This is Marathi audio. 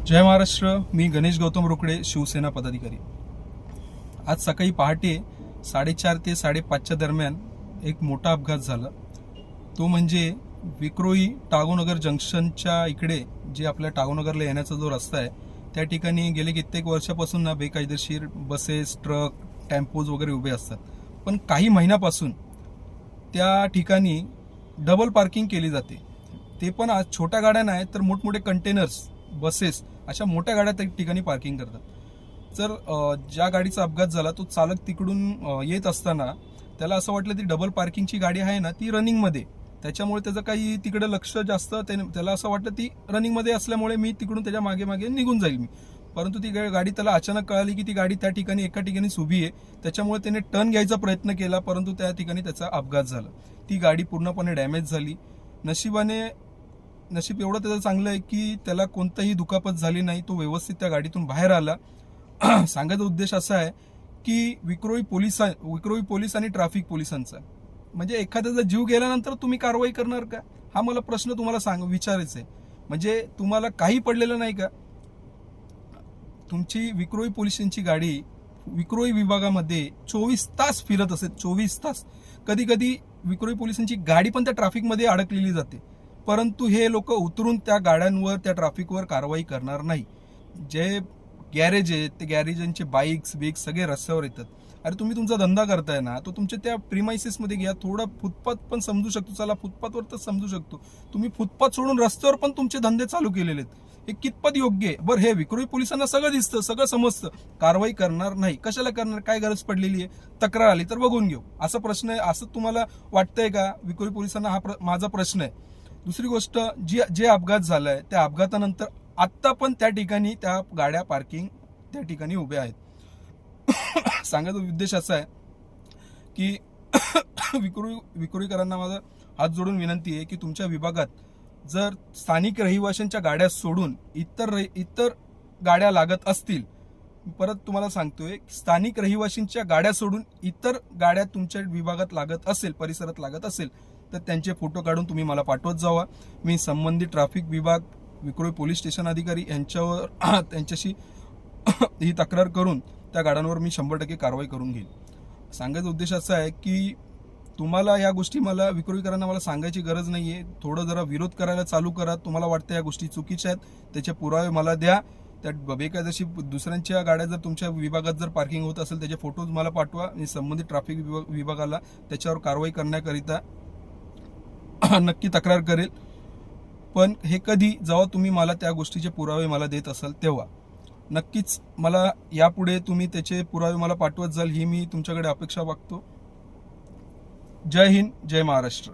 जय महाराष्ट्र. मी गणेश गौतम रोकडे, शिवसेना पदाधिकारी. आज सकाळी पहाटे 4:30 ते 5:30च्या दरम्यान एक मोठा अपघात झाला. तो म्हणजे विक्रोळी टागोनगर जंक्शनच्या इकडे जे आपल्या टागोनगरला येण्याचा जो रस्ता आहे त्या ठिकाणी गेले कित्येक वर्षापासून ना बेकायदेशीर बसेस, ट्रक, टेम्पोज वगैरे उभे असतात. पण काही महिन्यापासून त्या ठिकाणी डबल पार्किंग केली जाते. ते पण आज छोट्या गाड्या नाही तर मोठमोठे कंटेनर्स, बसेस अशा मोठ्या गाड्या त्या ठिकाणी पार्किंग करतात. तर ज्या गाडीचा अपघात झाला तो चालक तिकडून येत असताना त्याला असं वाटलं ती डबल पार्किंगची गाडी आहे ना ती रनिंगमध्ये, त्याच्यामुळे त्याचं काही तिकडे लक्ष जास्त, त्याला असं वाटलं ती रनिंगमध्ये असल्यामुळे मी तिकडून त्याच्या मागे मागे निघून जाईल मी. परंतु ती गाडी त्याला अचानक कळाली की ती गाडी त्या ठिकाणी एका ठिकाणी उभी आहे. त्याच्यामुळे त्याने टर्न घ्यायचा प्रयत्न केला, परंतु त्या ठिकाणी त्याचा अपघात झाला. ती गाडी पूर्णपणे डॅमेज झाली. नशीब एवढं त्याचं चांगलं आहे की त्याला कोणताही दुखापत झाली नाही, तो व्यवस्थित त्या गाडीतून बाहेर आला. सांगायचा उद्देश असा आहे की विक्रोळी पोलीस आणि ट्रॅफिक पोलिसांचा, म्हणजे एखाद्याचा जीव गेल्यानंतर तुम्ही कारवाई करणार का, हा मला प्रश्न तुम्हाला विचारायचा आहे. म्हणजे तुम्हाला काही पडलेलं नाही का? तुमची विक्रोळी पोलिसांची गाडी विक्रोळी विभागामध्ये 24 तास फिरत असेल, 24 तास. कधी कधी विक्रोळी पोलिसांची गाडी पण त्या ट्रॅफिकमध्ये अडकलेली जाते, परंतु हे लोक उतरून त्या गाड्यांवर, त्या ट्रॅफिकवर कारवाई करणार नाही. जे गॅरेज आहेत ते गॅरेजांचे बाईक्स सगळे रस्त्यावर येतात. अरे तुम्ही तुमचा धंदा करताय ना, तो तुमच्या त्या प्रिमाइसेसमध्ये घ्या. थोडा फुटपाथ पण समजू शकतो, चला फुटपाथवर तर समजू शकतो. तुम्ही फुटपाथ सोडून रस्त्यावर पण तुमचे धंदे चालू केलेले आहेत, हे कितपत योग्य आहे? बरं, हे विक्रोळी पोलिसांना सगळं दिसतं, सगळं समजतं, कारवाई करणार नाही. कशाला करणार? काय गरज पडलेली आहे? तक्रार आली तर बघून घेऊ, असा प्रश्न आहे. असं तुम्हाला वाटतंय का? विक्रोळी पोलिसांना हा माझा प्रश्न आहे. दुसरी गोष्ट, जे अपघात झालाय त्या अपघातानंतर आत्ता पण त्या ठिकाणी त्या गाड्या पार्किंग त्या ठिकाणी उभ्या आहेत. सांगायचा उद्देश असा आहे की विक्रोळीकरांना माझा हात जोडून विनंती आहे की तुमच्या विभागात जर स्थानिक रहिवाशांच्या गाड्या सोडून इतर गाड्या लागत असतील, परत तुम्हाला सांगतोय, स्थानिक रहिवाशांच्या गाड्या सोडून इतर गाड्या तुमच्या विभागात लागत असेल, परिसरात लागत असेल, तर त्यांचे फोटो काढून तुम्ही मला पाठवत जावा. मी संबंधित ट्रॅफिक विभाग, विक्रोळी पोलीस स्टेशन अधिकारी त्यांच्याशी ही तक्रार करून त्या गाड्यांवर मी 100% कारवाई करून घेईन. सांगायचा उद्देश असा आहे की तुम्हाला या गोष्टी, मला विक्रोळीकरांना मला सांगायची गरज नाहीये. थोडं जरा विरोध करायला चालू करा. तुम्हाला वाटतं या गोष्टी चुकीच्या आहेत, त्याचे पुरावे मला द्या. त्या बेकायदेशीर दुसऱ्यांच्या गाड्या जर तुमच्या विभागात जर पार्किंग होत असेल त्याचे फोटोज मला पाठवा. मी संबंधित ट्रॅफिक विभागाला त्याच्यावर कारवाई करण्याकरिता नक्की तक्रार करेल. पण हे कधी, जेव्हा तुम्ही मला त्या गोष्टीचे पुरावे मला देत असाल तेव्हा. नक्कीच मला यापुढे तुम्ही त्याचे पुरावे मला पाठवत जाल, ही मी तुमच्याकडे अपेक्षा बाळगतो. जय हिंद, जय महाराष्ट्र.